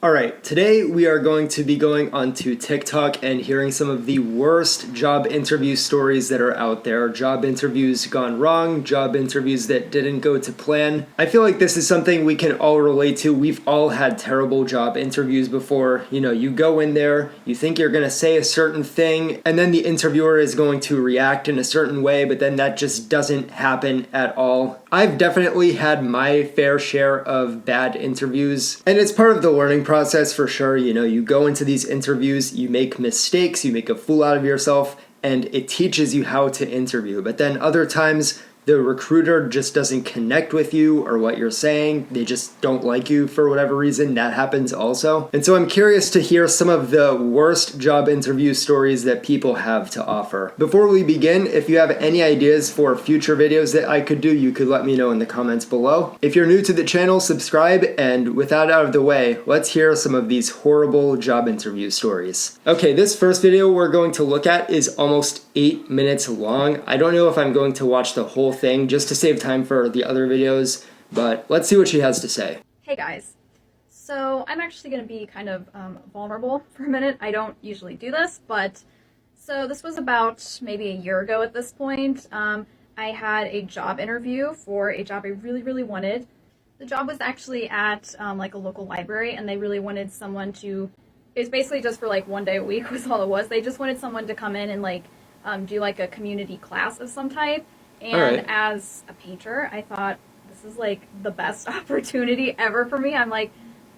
Alright, today we are going to be going onto TikTok and hearing some of the worst job interview stories that are out there. Job interviews gone wrong, job interviews that didn't go to plan. I feel like this is something we can all relate to. We've all had terrible job interviews before. You know, you go in there, you think you're going to say a certain thing, and then the interviewer is going to react in a certain way, but then that just doesn't happen at all. I've definitely had my fair share of bad interviews, and it's part of the learning process for sure. You know, you go into these interviews, you make mistakes, you make a fool out of yourself, and it teaches you how to interview. But then other times, the recruiter just doesn't connect with you or what you're saying. They just don't like you for whatever reason. That happens also. And so I'm curious to hear some of the worst job interview stories that people have to offer. Before we begin, if you have any ideas for future videos that I could do, you could let me know in the comments below. If you're new to the channel, subscribe, and with that out of the way, let's hear some of these horrible job interview stories. Okay, this first video we're going to look at is almost 8 minutes long. I don't know if I'm going to watch the whole thing just to save time for the other videos, but let's see what she has to say. Hey guys, so I'm actually going to be kind of vulnerable for a minute. I don't usually do this, but so this was about maybe a year ago at this point. I had a job interview for a job I really wanted. The job was actually at like a local library, and they really wanted someone to, it was basically just for like one day a week was all it was. They just wanted someone to come in and like do like a community class of some type. And as a painter, I thought, this is like the best opportunity ever for me. I'm like,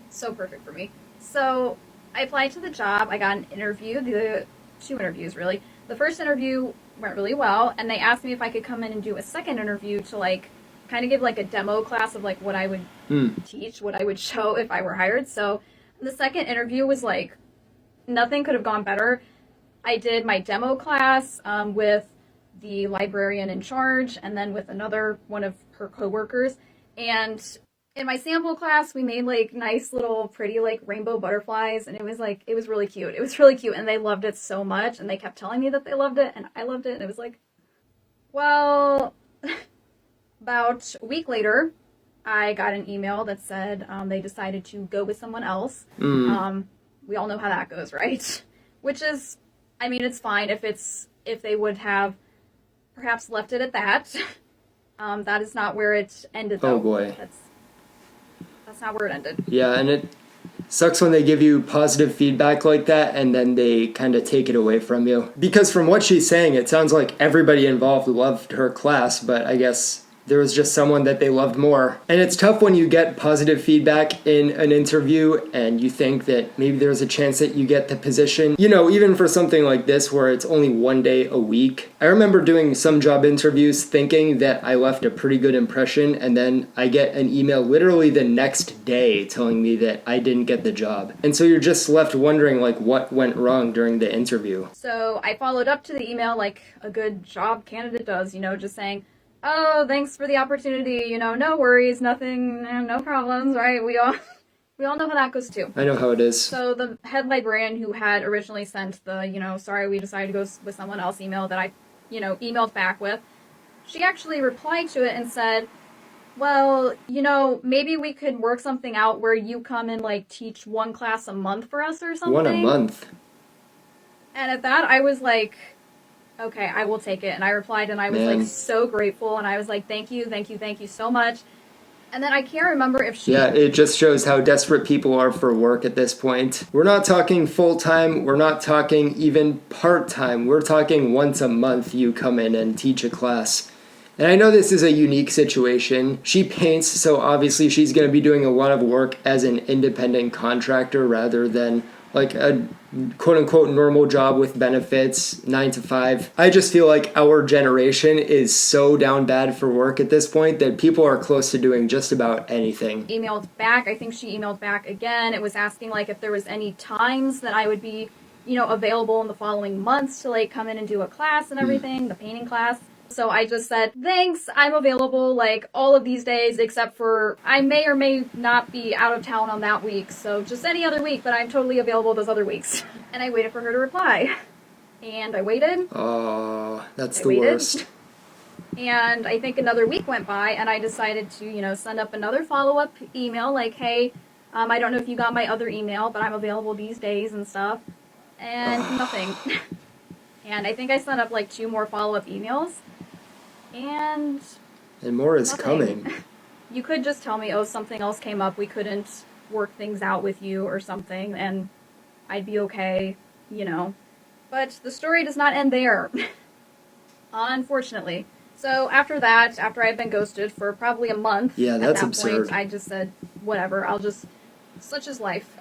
so perfect for me. So I applied to the job. I got an interview, the 2 interviews really. The first interview went really well, and they asked me if I could come in and do a second interview to like kind of give like a demo class of like what I would teach, what I would show if I were hired. So the second interview was like, nothing could have gone better. I did my demo class with the librarian in charge, and then with another one of her coworkers. And in my sample class, we made like nice little pretty like rainbow butterflies, and it was really cute. It was really cute, and they loved it so much, and they kept telling me that they loved it, and I loved it, and it was like, well, about a week later, I got an email that said they decided to go with someone else. We all know how that goes, right? Which is, I mean, it's fine if they would have perhaps left it at that. That is not where it ended, though. Oh boy. That's not where it ended. Yeah, and it sucks when they give you positive feedback like that and then they kind of take it away from you. Because from what she's saying, it sounds like everybody involved loved her class, but I guess there was just someone that they loved more. And it's tough when you get positive feedback in an interview and you think that maybe there's a chance that you get the position. You know, even for something like this where it's only one day a week. I remember doing some job interviews thinking that I left a pretty good impression, and then I get an email literally the next day telling me that I didn't get the job. And so you're just left wondering like what went wrong during the interview. So I followed up to the email like a good job candidate does, you know, just saying, oh, thanks for the opportunity, you know, no worries, nothing, no problems, right? We all know how that goes too. I know how it is. So the head librarian who had originally sent the, you know, sorry, we decided to go with someone else email that I, you know, emailed back with, she actually replied to it and said, well, you know, maybe we could work something out where you come and like teach one class a month for us or something. One a month. And at that, I was like, okay, I will take it. And I replied, and I was like so grateful, and I was like, thank you so much. And then I can't remember if she... Yeah, it just shows how desperate people are for work at this point. We're not talking full-time, we're not talking even part-time, we're talking once a month you come in and teach a class. And I know this is a unique situation. She paints, so obviously she's going to be doing a lot of work as an independent contractor rather than like a quote-unquote normal job with benefits, 9 to 5. I just feel like our generation is so down bad for work at this point that people are close to doing just about anything. Emailed back. I think she emailed back again. It was asking like if there was any times that I would be, you know, available in the following months to like come in and do a class and everything, the painting class. So I just said, thanks, I'm available like all of these days except for I may or may not be out of town on that week. So just any other week, but I'm totally available those other weeks. And I waited for her to reply. And I waited. Oh, that's the worst. And I think another week went by, and I decided to, you know, send up another follow-up email like, hey, I don't know if you got my other email, but I'm available these days and stuff. And nothing. And I think I sent up like 2 more follow-up emails. And more is nothing. coming. You could just tell me, oh, something else came up, we couldn't work things out with you or something, and I'd be okay, you know. But the story does not end there, unfortunately. So after that, after I'd been ghosted for probably a month, Yeah, at that's that absurd. point, I just said, whatever, such is life.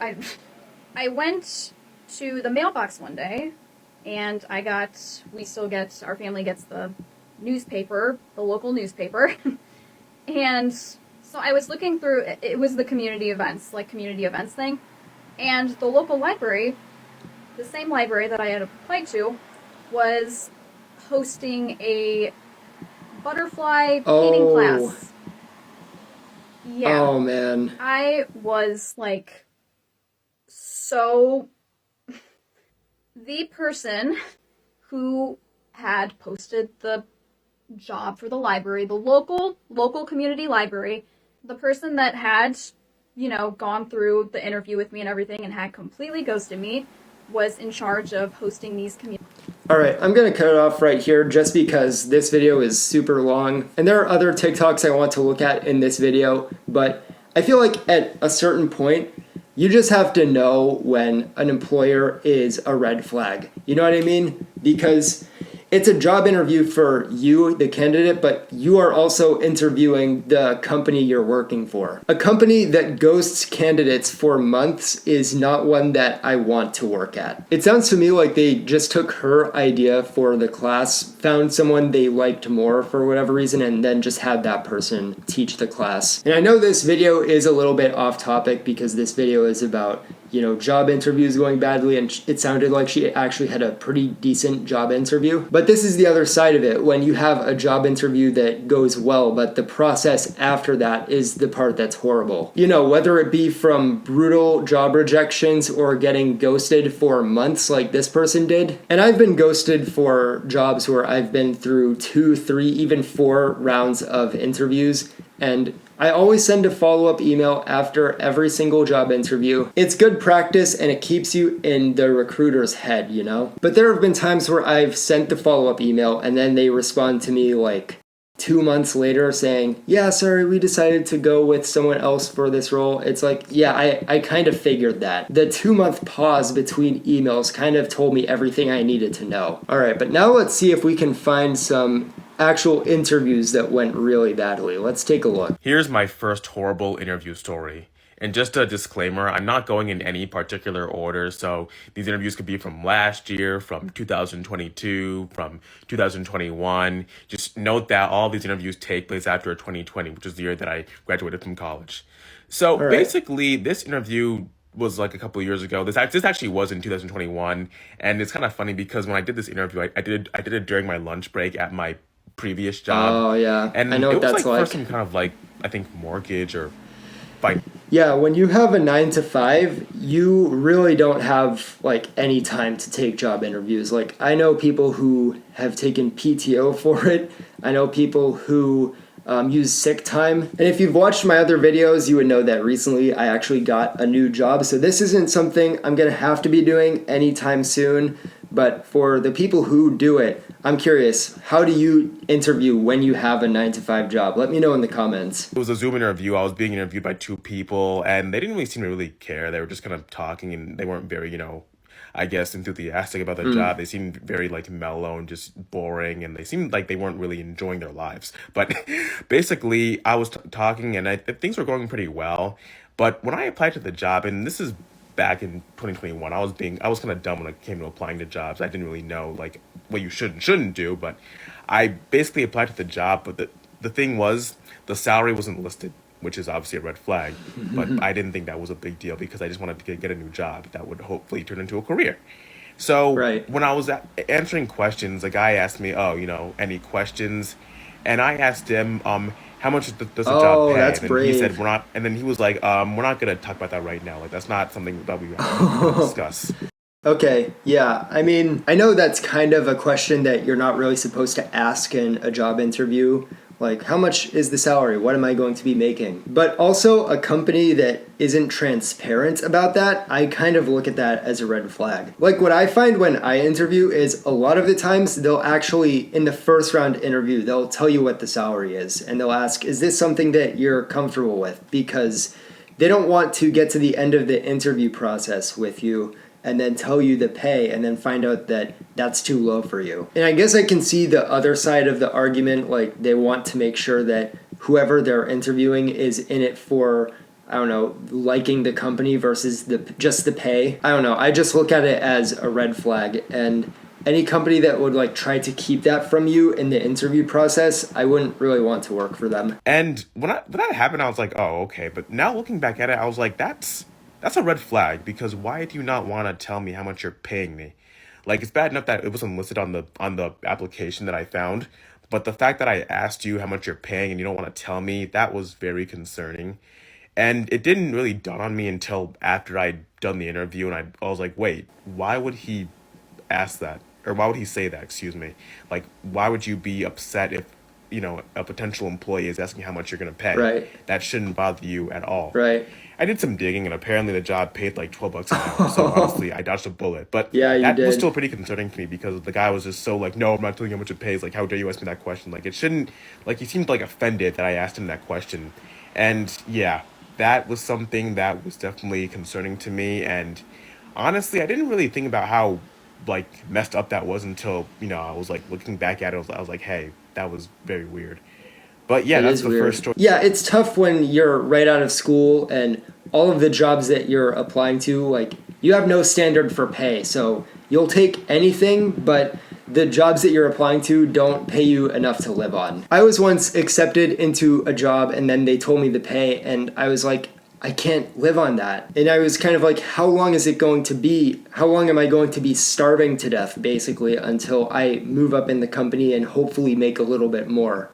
I went to the mailbox one day, and our family gets the newspaper, the local newspaper, and so I was looking through, it was the community events thing, and the local library, the same library that I had applied to, was hosting a butterfly painting class. Yeah. Oh, man. I was like, so the person who had posted the job for the library, the local community library, the person that had, gone through the interview with me and everything and had completely ghosted me, was in charge of hosting these community. All right, I'm going to cut it off right here just because this video is super long. And there are other TikToks I want to look at in this video, but I feel like at a certain point, you just have to know when an employer is a red flag. You know what I mean? Because it's a job interview for you, the candidate, but you are also interviewing the company you're working for. A company that ghosts candidates for months is not one that I want to work at. It sounds to me like they just took her idea for the class, found someone they liked more for whatever reason, and then just had that person teach the class. And I know this video is a little bit off topic because this video is about job interviews going badly, and it sounded like she actually had a pretty decent job interview. But this is the other side of it, when you have a job interview that goes well, but the process after that is the part that's horrible. Whether it be from brutal job rejections or getting ghosted for months like this person did. And I've been ghosted for jobs where I've been through 2, 3, even 4 rounds of interviews, and I always send a follow-up email after every single job interview. It's good practice and it keeps you in the recruiter's head, But there have been times where I've sent the follow-up email and then they respond to me like 2 months later saying, yeah, sorry, we decided to go with someone else for this role. It's like, yeah, I kind of figured that. The 2-month pause between emails kind of told me everything I needed to know. All right, but now let's see if we can find some actual interviews that went really badly. Let's take a look. Here's my first horrible interview story. And just a disclaimer, I'm not going in any particular order, so these interviews could be from last year, from 2022, from 2021. Just note that all these interviews take place after 2020, which is the year that I graduated from college. So basically, this interview was like a couple of years ago. This actually was in 2021, and it's kind of funny because when I did this interview, I did it during my lunch break at my previous job. Oh, yeah. And I know what it was that's like for some kind of like, I think, mortgage or like. Yeah, when you have a 9 to 5, you really don't have like any time to take job interviews. Like, I know people who have taken PTO for it. I know people who use sick time. And if you've watched my other videos, you would know that recently I actually got a new job. So this isn't something I'm going to have to be doing anytime soon. But for the people who do it, I'm curious, how do you interview when you have a 9 to 5 job? Let me know in the comments. It was a Zoom interview. I was being interviewed by 2 people, and they didn't really seem to really care. They were just kind of talking, and they weren't very, I guess, enthusiastic about the job. They seemed very, like, mellow and just boring, and they seemed like they weren't really enjoying their lives. But basically, I was talking, and things were going pretty well. But when I applied to the job, and this is back in 2021, I was kind of dumb when it came to applying to jobs. I didn't really know like what you should and shouldn't do, but I basically applied to the job. But the thing was, the salary wasn't listed, which is obviously a red flag. But I didn't think that was a big deal because I just wanted to get a new job that would hopefully turn into a career. So when I was answering questions, the guy asked me, any questions? And I asked him, how much does the job pay? That's and brave. He said, we're not. And then he was like, we're not going to talk about that right now. Like, that's not something that we want to discuss. Okay, yeah. I mean, I know that's kind of a question that you're not really supposed to ask in a job interview Like, how much is the salary? What am I going to be making? But also, a company that isn't transparent about that, I kind of look at that as a red flag. Like, what I find when I interview is a lot of the times they'll actually, in the first round interview, they'll tell you what the salary is. And they'll ask, is this something that you're comfortable with? Because they don't want to get to the end of the interview process with you and then tell you the pay and then find out that that's too low for you. And I guess I can see the other side of the argument, like they want to make sure that whoever they're interviewing is in it for, I don't know, liking the company versus just the pay. I don't know. I just look at it as a red flag, and any company that would like try to keep that from you in the interview process, I wouldn't really want to work for them. And when that happened, I was like, oh, okay. But now looking back at it, I was like, that's a red flag, because why do you not want to tell me how much you're paying me? Like, it's bad enough that it wasn't listed on the application that I found, but the fact that I asked you how much you're paying and you don't want to tell me, that was very concerning. And it didn't really dawn on me until after I'd done the interview, and I was like, wait, why would he ask that? Or why would he say that, excuse me? Like, why would you be upset if, a potential employee is asking how much you're going to pay? Right. That shouldn't bother you at all. Right. I did some digging, and apparently the job paid like $12 an hour. So honestly, I dodged a bullet. But yeah, that did. was still pretty concerning to me, because the guy was just so like, no, I'm not telling you how much it pays. Like, how dare you ask me that question? Like, it shouldn't, like, he seemed like offended that I asked him that question. And yeah, that was something that was definitely concerning to me. And honestly, I didn't really think about how like messed up that was until, I was like looking back at it. I was like, hey, that was very weird. But yeah, that's the first story. Yeah, it's tough when you're right out of school and all of the jobs that you're applying to, like, you have no standard for pay. So you'll take anything, but the jobs that you're applying to don't pay you enough to live on. I was once accepted into a job and then they told me the pay, and I was like, I can't live on that. And I was kind of like, how long is it going to be? How long am I going to be starving to death, basically, until I move up in the company and hopefully make a little bit more?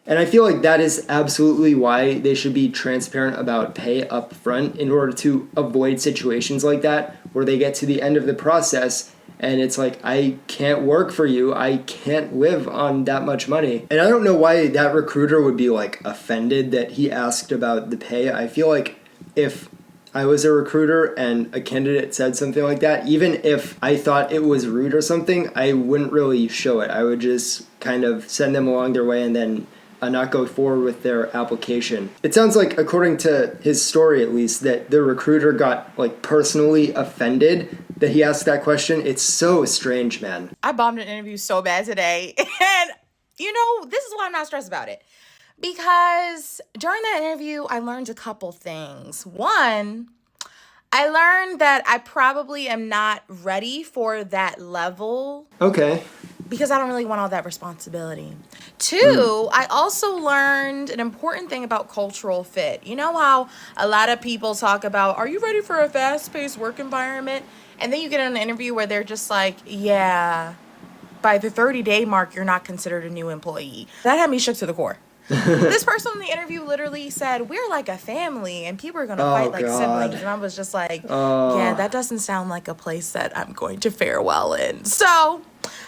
And I feel like that is absolutely why they should be transparent about pay up front, in order to avoid situations like that where they get to the end of the process and it's like, I can't work for you. I can't live on that much money. And I don't know why that recruiter would be like offended that he asked about the pay. I feel like if I was a recruiter and a candidate said something like that, even if I thought it was rude or something, I wouldn't really show it. I would just kind of send them along their way and then not go forward with their application. It sounds like, according to his story at least, that the recruiter got like personally offended that he asked that question. It's so strange, man. I bombed an interview so bad today. And this is why I'm not stressed about it. Because during that interview, I learned a couple things. One, I learned that I probably am not ready for that level. Okay. Because I don't really want all that responsibility. Two, I also learned an important thing about cultural fit. You know how a lot of people talk about, are you ready for a fast-paced work environment? And then you get in an interview where they're just like, yeah, by the 30-day mark, you're not considered a new employee. That had me shook to the core. This person in the interview literally said, we're like a family and people are going to fight like siblings. And I was just like, yeah, that doesn't sound like a place that I'm going to fare well in. So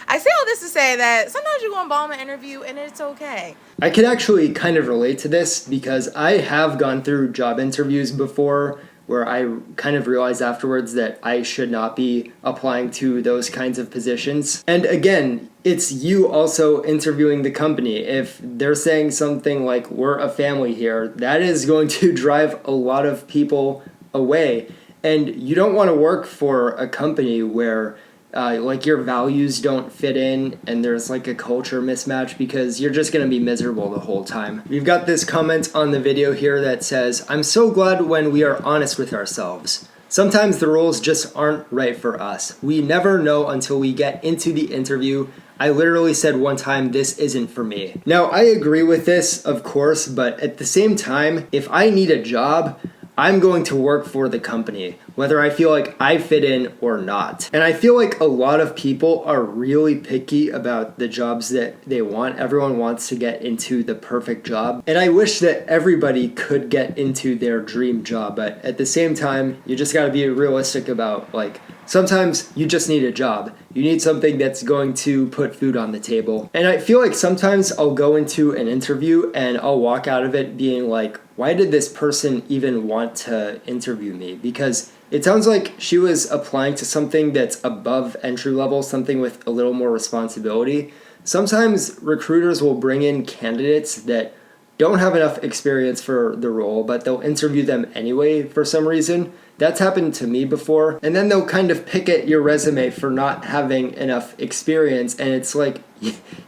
I say all this to say that sometimes you go and bomb an interview and it's okay. I can actually kind of relate to this because I have gone through job interviews before where I kind of realized afterwards that I should not be applying to those kinds of positions. And again, it's you also interviewing the company. If they're saying something like, we're a family here, that is going to drive a lot of people away. And you don't want to work for a company where like your values don't fit in and there's like a culture mismatch, because you're just going to be miserable the whole time. We've got this comment on the video here that says, I'm so glad when we are honest with ourselves. Sometimes the roles just aren't right for us. We never know until we get into the interview. I literally said one time, this isn't for me. Now, I agree with this, of course, but at the same time, if I need a job, I'm going to work for the company, whether I feel like I fit in or not. And I feel like a lot of people are really picky about the jobs that they want. Everyone wants to get into the perfect job. And I wish that everybody could get into their dream job, but at the same time, you just got to be realistic about, like, sometimes you just need a job. You need something that's going to put food on the table. And I feel like sometimes I'll go into an interview and I'll walk out of it being like, why did this person even want to interview me? Because it sounds like she was applying to something that's above entry level, something with a little more responsibility. Sometimes recruiters will bring in candidates that don't have enough experience for the role, but they'll interview them anyway for some reason. That's happened to me before. And then they'll kind of pick at your resume for not having enough experience. And it's like,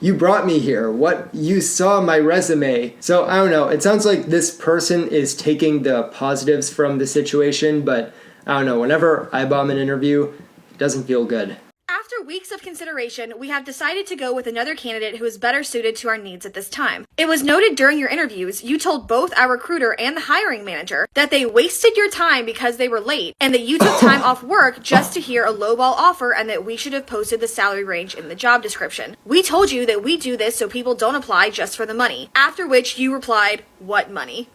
you brought me here. What? You saw my resume. So I don't know. It sounds like this person is taking the positives from the situation, but I don't know. Whenever I bomb an interview, it doesn't feel good. After weeks of consideration, we have decided to go with another candidate who is better suited to our needs at this time. It was noted during your interviews, you told both our recruiter and the hiring manager that they wasted your time because they were late, and that you took time off work just to hear a lowball offer, and that we should have posted the salary range in the job description. We told you that we do this so people don't apply just for the money. After which you replied, "What money?"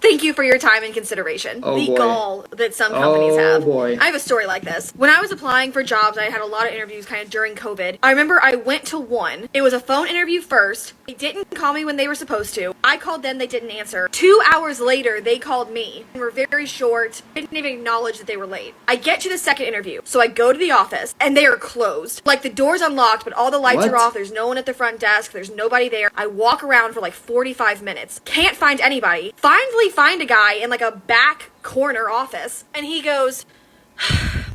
Thank you for your time and consideration. The gall that some companies have. I have a story like this. When I was applying for jobs, I had a lot of interviews kind of during COVID. I remember I went to one. It was a phone interview first. They didn't call me when they were supposed to. I called them, they didn't answer. 2 hours later, they called me and were very short. Didn't even acknowledge that they were late. I get to the second interview. So I go to the office and they are closed. Like the door's unlocked, but all the lights are off. There's no one at the front desk. There's nobody there. I walk around for like 45 minutes. Can't find anybody. Finally find a guy in like a back corner office, and he goes,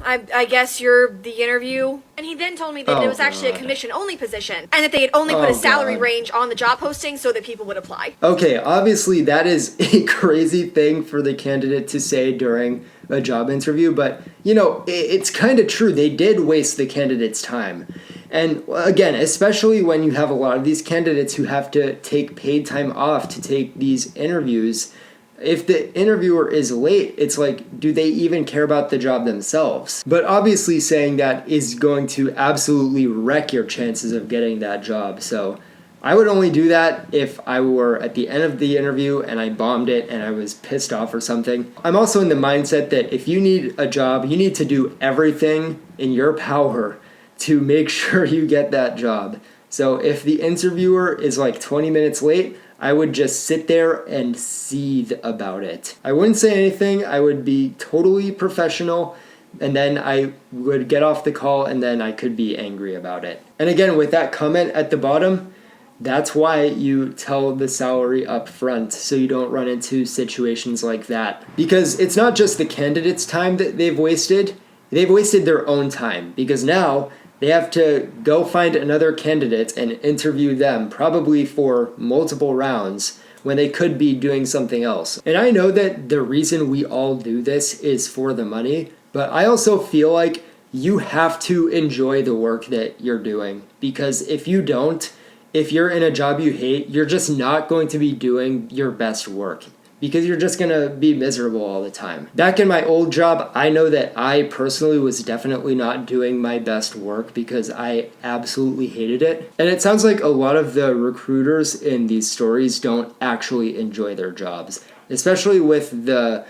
I guess you're the interview. And he then told me that it was actually a commission-only position, and that they had only put a salary range on the job posting so that people would apply. Okay, obviously that is a crazy thing for the candidate to say during a job interview, but, you know, it's kind of true. They did waste the candidate's time. And again, especially when you have a lot of these candidates who have to take paid time off to take these interviews, if the interviewer is late, it's like, do they even care about the job themselves? But obviously saying that is going to absolutely wreck your chances of getting that job. So I would only do that if I were at the end of the interview and I bombed it and I was pissed off or something. I'm also in the mindset that if you need a job, you need to do everything in your power to make sure you get that job. So if the interviewer is like 20 minutes late, I would just sit there and seethe about it. I wouldn't say anything. I would be totally professional, and then I would get off the call, and then I could be angry about it. And again, with that comment at the bottom, that's why you tell the salary up front, so you don't run into situations like that. Because it's not just the candidate's time that they've wasted their own time, because now they have to go find another candidate and interview them, probably for multiple rounds, when they could be doing something else. And I know that the reason we all do this is for the money, but I also feel like you have to enjoy the work that you're doing. Because if you don't, if you're in a job you hate, you're just not going to be doing your best work, because you're just going to be miserable all the time. Back in my old job, I know that I personally was definitely not doing my best work because I absolutely hated it. And it sounds like a lot of the recruiters in these stories don't actually enjoy their jobs, especially with the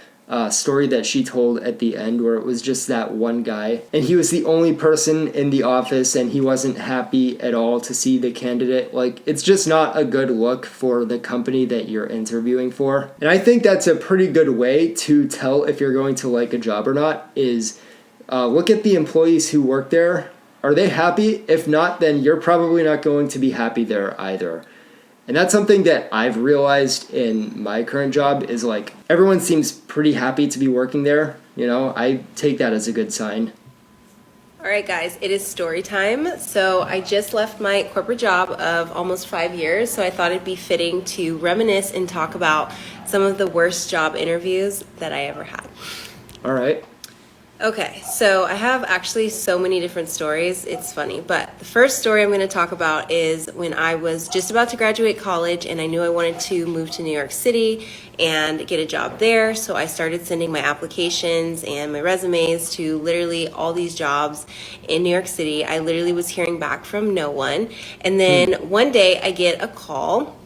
story that she told at the end, where it was just that one guy and he was the only person in the office and he wasn't happy at all to see the candidate. Like, it's just not a good look for the company that you're interviewing for. And I think that's a pretty good way to tell if you're going to like a job or not, is look at the employees who work there. Are they happy? If not, then you're probably not going to be happy there either. And that's something that I've realized in my current job, is like, everyone seems pretty happy to be working there. You know, I take that as a good sign. All right, guys, it is story time. So I just left my corporate job of almost 5 years, so I thought it'd be fitting to reminisce and talk about some of the worst job interviews that I ever had. All right. Okay, so I have actually so many different stories. It's funny, but the first story I'm going to talk about is when I was just about to graduate college and I knew I wanted to move to New York City and get a job there. So I started sending my applications and my resumes to literally all these jobs in New York City. I literally was hearing back from no one. And then one day I get a call,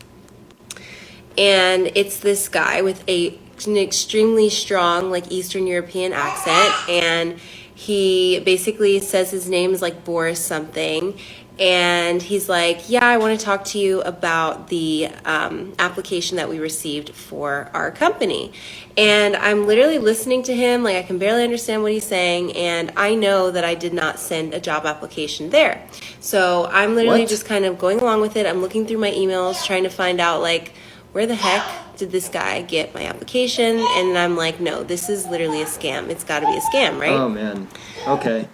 and it's this guy with an extremely strong like Eastern European accent, and he basically says his name is like Boris something, and he's like, yeah, I want to talk to you about the application that we received for our company. And I'm literally listening to him, like I can barely understand what he's saying, and I know that I did not send a job application there. So I'm literally What? just kind of going along with it. I'm looking through my emails trying to find out like, where the heck did this guy get my application? And I'm like, no, this is literally a scam. It's got to be a scam, right? Oh man. Okay.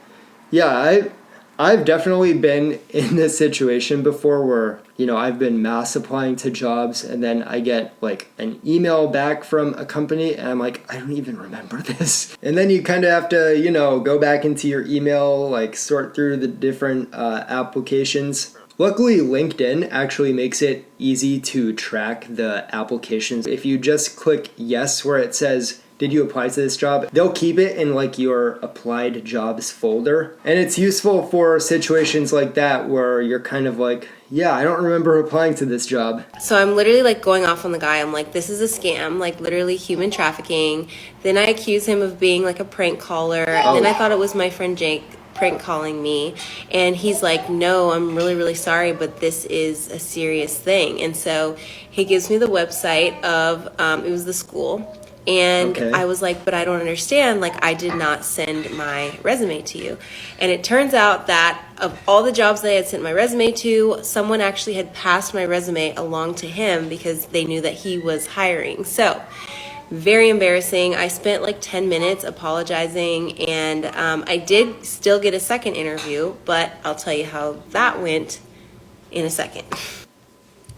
Yeah, I've definitely been in this situation before where, I've been mass applying to jobs and then I get like an email back from a company and I'm like, I don't even remember this. And then you kind of have to, go back into your email, like sort through the different applications. Luckily, LinkedIn actually makes it easy to track the applications. If you just click yes where it says, did you apply to this job? They'll keep it in like your applied jobs folder. And it's useful for situations like that where you're kind of like, yeah, I don't remember applying to this job. So I'm literally like going off on the guy. I'm like, this is a scam, like literally human trafficking. Then I accuse him of being like a prank caller. And then I thought it was my friend Jake prank calling me, and he's like, no, I'm really, really sorry, but this is a serious thing. And so he gives me the website of it was the school, and Okay. I was like, but I don't understand, like I did not send my resume to you. And it turns out that of all the jobs that I had sent my resume to, someone actually had passed my resume along to him because they knew that he was hiring. So very embarrassing. I spent like 10 minutes apologizing, and I did still get a second interview, but I'll tell you how that went in a second.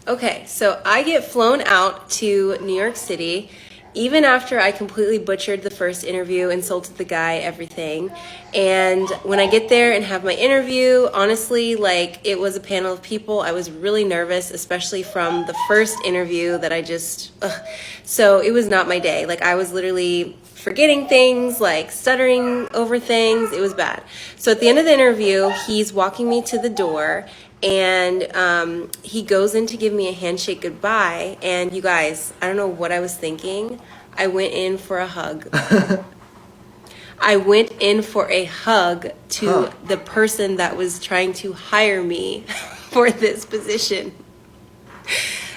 Okay, so I get flown out to New York City even after I completely butchered the first interview, insulted the guy, everything. And when I get there and have my interview, honestly, like it was a panel of people. I was really nervous, especially from the first interview that I just, so it was not my day. Like I was literally forgetting things, like stuttering over things. It was bad. So at the end of the interview, he's walking me to the door, and he goes in to give me a handshake goodbye. And you guys, I don't know what I was thinking. I went in for a hug. I went in for a hug to the person that was trying to hire me for this position.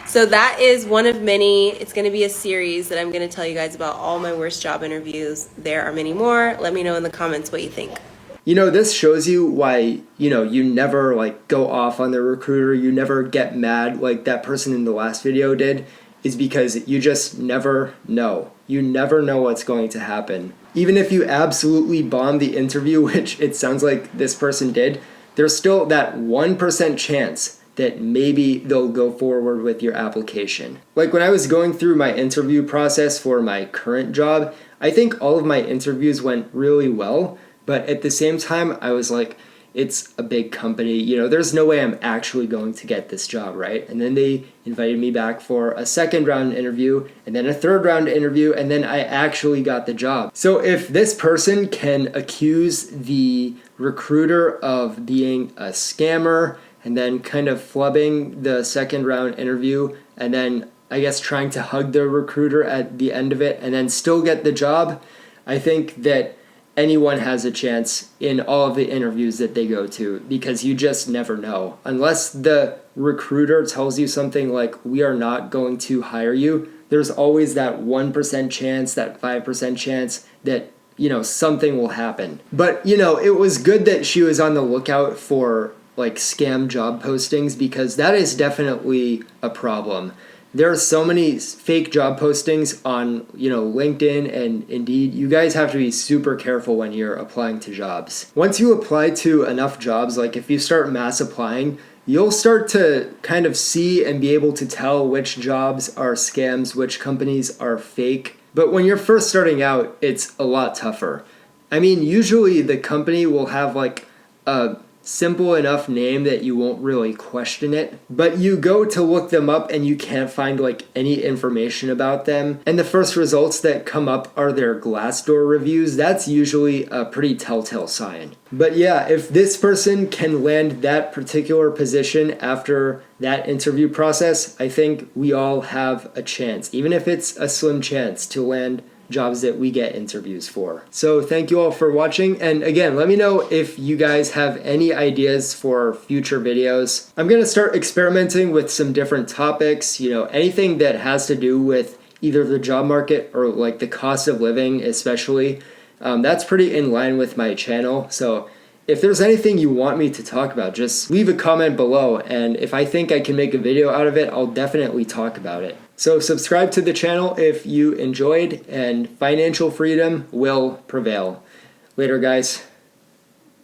So that is one of many. It's going to be a series that I'm going to tell you guys about all my worst job interviews. There are many more. Let me know in the comments what you think. This shows you why, you never like go off on the recruiter. You never get mad like that person in the last video did, is because you just never know. You never know what's going to happen. Even if you absolutely bomb the interview, which it sounds like this person did, there's still that 1% chance that maybe they'll go forward with your application. Like when I was going through my interview process for my current job, I think all of my interviews went really well. But at the same time, I was like, it's a big company, there's no way I'm actually going to get this job, right? And then they invited me back for a second round interview, and then a third round interview, and then I actually got the job. So if this person can accuse the recruiter of being a scammer, and then kind of flubbing the second round interview, and then I guess trying to hug the recruiter at the end of it, and then still get the job, I think that anyone has a chance in all of the interviews that they go to, because you just never know. Unless the recruiter tells you something like, we are not going to hire you, there's always that 1% chance, that 5% chance that, something will happen. But, it was good that she was on the lookout for like scam job postings, because that is definitely a problem. There are so many fake job postings on, LinkedIn and Indeed. You guys have to be super careful when you're applying to jobs. Once you apply to enough jobs, like if you start mass applying, you'll start to kind of see and be able to tell which jobs are scams, which companies are fake. But when you're first starting out, it's a lot tougher. I mean, usually the company will have like a simple enough name that you won't really question it, but you go to look them up and you can't find like any information about them, and the first results that come up are their Glassdoor reviews. That's usually a pretty telltale sign. But yeah, if this person can land that particular position after that interview process, I think we all have a chance, even if it's a slim chance, to land jobs that we get interviews for. So thank you all for watching, and again, let me know if you guys have any ideas for future videos. I'm gonna start experimenting with some different topics, anything that has to do with either the job market or like the cost of living especially. That's pretty in line with my channel, so if there's anything you want me to talk about, just leave a comment below, and if I think I can make a video out of it, I'll definitely talk about it. So subscribe to the channel if you enjoyed, and financial freedom will prevail. Later, guys.